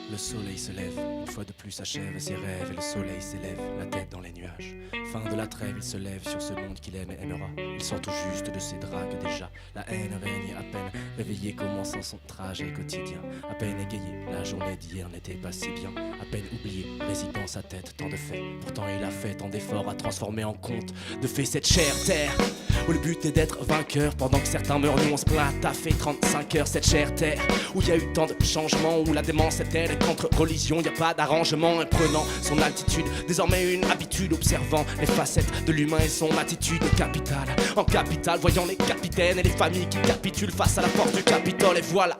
Le soleil se lève, une fois de plus achève ses rêves et le soleil s'élève, la tête dans les nuages. Fin de la trêve, il se lève sur ce monde qu'il aime et aimera. Il sort tout juste de ses draps que déjà la haine règne à peine réveillé, commençant son trajet quotidien. À peine égayé, la journée d'hier n'était pas si bien. À peine oublié, réside dans sa tête tant de faits. Pourtant il a fait tant d'efforts à transformer en conte de fait cette chère terre. Où le but est d'être vainqueur, pendant que certains meurent, nous on se plaint. T'as fait 35 heures cette chère terre, où il y a eu tant de changements, où la démence est telle qu'entre religions y a pas d'arrangement. Et prenant son altitude, désormais une habitude, observant les facettes de l'humain et son attitude capitale. En capitale, voyant les capitaines et les familles qui capitulent face à la porte du Capitole. Et voilà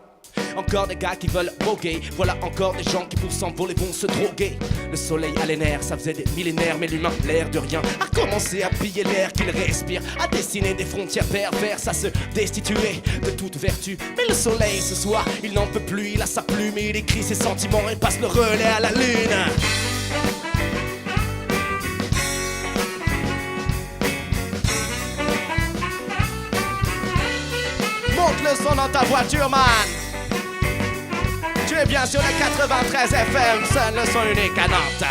encore des gars qui veulent voguer, voilà encore des gens qui pour s'envoler vont se droguer. Le soleil a les nerfs, ça faisait des millénaires, mais l'humain, l'air de rien, a commencé à piller l'air qu'il respire, à dessiner des frontières perverses, à se destituer de toute vertu. Mais le soleil ce soir, il n'en peut plus, il a sa plume, il écrit ses sentiments et passe le relais à la lune. Monte le son dans ta voiture, man. Tu es bien sur le 93 FM, seul le son unique à Nantes.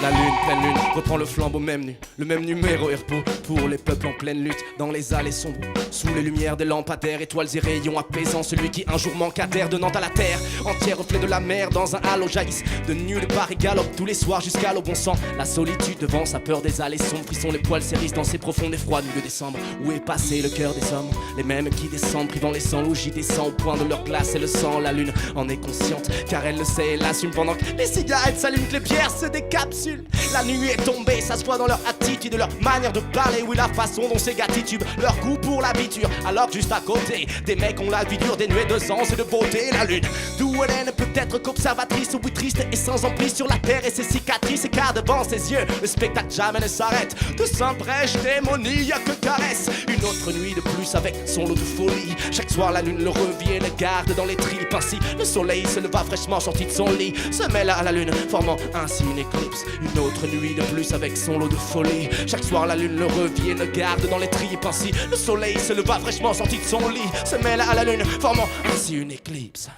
La lune, pleine lune, reprend le flambeau même nu. Le même numéro est repos pour les peuples en pleine lutte. Dans les allées sombres, sous les lumières des lampadaires, étoiles et rayons apaisants. Celui qui un jour manqua d'air de Nantes à la terre entière, reflet de la mer dans un halo jaillissent de nulle part et galope tous les soirs jusqu'à l'eau bon sang. La solitude devant sa peur des allées sombres, frissons les poils s'érissent dans ces profonds et froides nuits de décembre. Où est passé le cœur des hommes, les mêmes qui descendent, privant les sangs, logis descend au point de leur glace et le sang. La lune en est consciente, car elle le sait et l'assume pendant que les cigarettes s'allument, que les bières se décapsulent. La nuit est tombée, ça se voit dans leur attitude, leur manière de parler, oui la façon dont ces gars titubent, leur goût pour l'habitude. Alors que juste à côté, des mecs ont la vie dure, dénuée de sens et de beauté. La lune, d'où elle ne peut être qu'observatrice, oui triste et sans emprise sur la terre et ses cicatrices. Et car devant ses yeux, le spectacle jamais ne s'arrête. De saint brèche démonie, y'a que caresse. Une autre nuit de plus avec son lot de folie. Chaque soir la lune le revit et le garde dans les tripes. Ainsi le soleil se leva fraîchement sorti de son lit, se mêle à la lune, formant ainsi une éclipse. Une autre nuit de plus avec son lot de folie. Chaque soir la lune le revit et le garde dans les tripes. Ainsi le soleil se leva fraîchement sorti de son lit, se mêle à la lune, formant ainsi une éclipse.